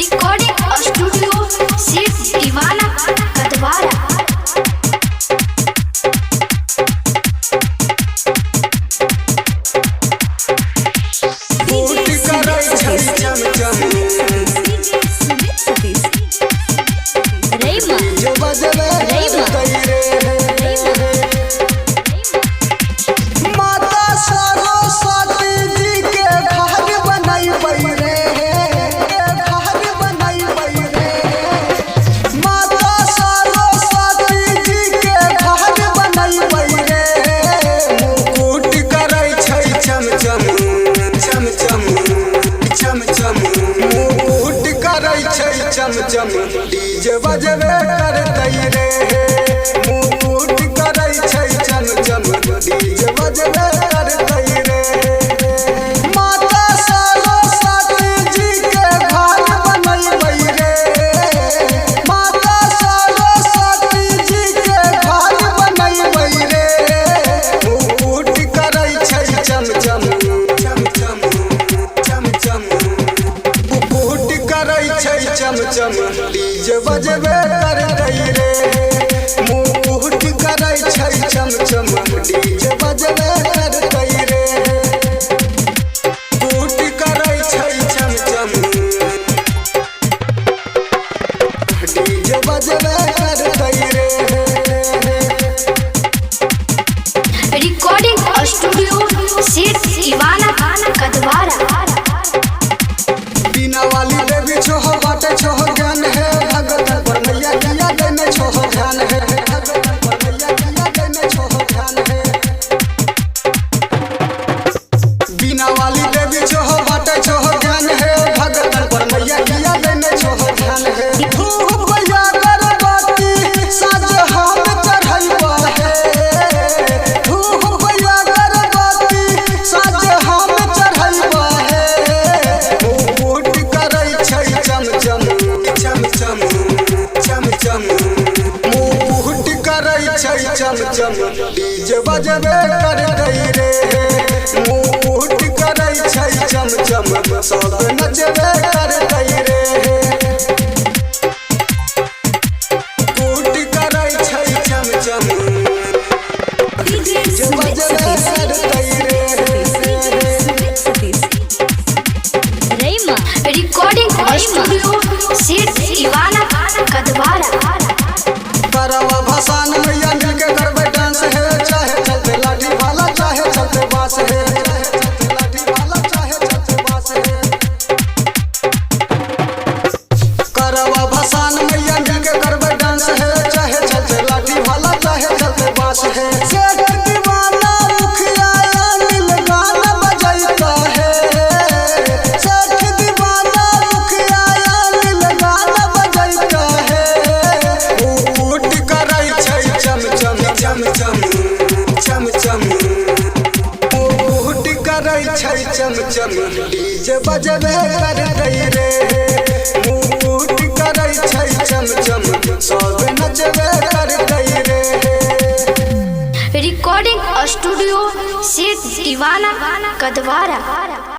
Recording studio सेठ दीवाना कदवारा। चम डीजे बजबे करतै रे मुकुट करै छै चम चम डीजे बजबे करतै रे। माता सरस्वती जी के घर बनैबै रे माता सरस्वती जी के घर बनैबै रे मुकुट करै छै चम चम चम चम चम चम मुकुट करै छै चम चम डीजे बजबे करतै रे मुकुट करै छै चम चम डीजे बजबे करतै रे मुकुट करै छै चम चम डीजे बजबे करतै रे। रिकॉर्डिंग स्टूडियो सेठ दीवाना कदवारा। बिना वाली देवी छोह बाटे छोह ज्ञान है भगत पर मैया किया देने छोह ध्यान है भगत पर मैया किया देने छोह ध्यान है। बिना वाली देवी छोह बाटे छोह ज्ञान है भगत पर मैया किया देने छोह ध्यान है। धूप भैया गरबती साज हम चढ़ैबा है धूप भैया गरबती साज हम चढ़ैबा है मुकुट करै छै चम चम चम चम चम चम मुकुट करै छै चम चम डीजे बजबे करतै रे मुकुट करै छै चम चम सब नचबे करतै रे मुकुट करै छै चम चम डीजे बजबे करतै रे। रिकॉर्डिंग स्टूडियो सेठ दीवाना कदवारा। करवा भसान मैया मिल के करबे डांस है चाहे चलते लाठी वाला चाहे चलते बास है चाहे चलते लाठी वाला चाहे चलते बास है। करवा भसान मैया मिल के करबे डांस है चाहे चलते लाठी वाला चाहे चलते बास है। सेठ दीवाना मुखिया नील गाना बजाता है सेठ दीवाना मुखिया नील गाना बजाता है मुकुट करै छै चम चम चम चम चम चम मुकुट करै छै चम चम डीजे बजबे करतै रे मुकुट करै छै चम चम सब नचबे करतै रे। रिकॉर्डिंग स्टूडियो सेठ दीवाना कदवारा।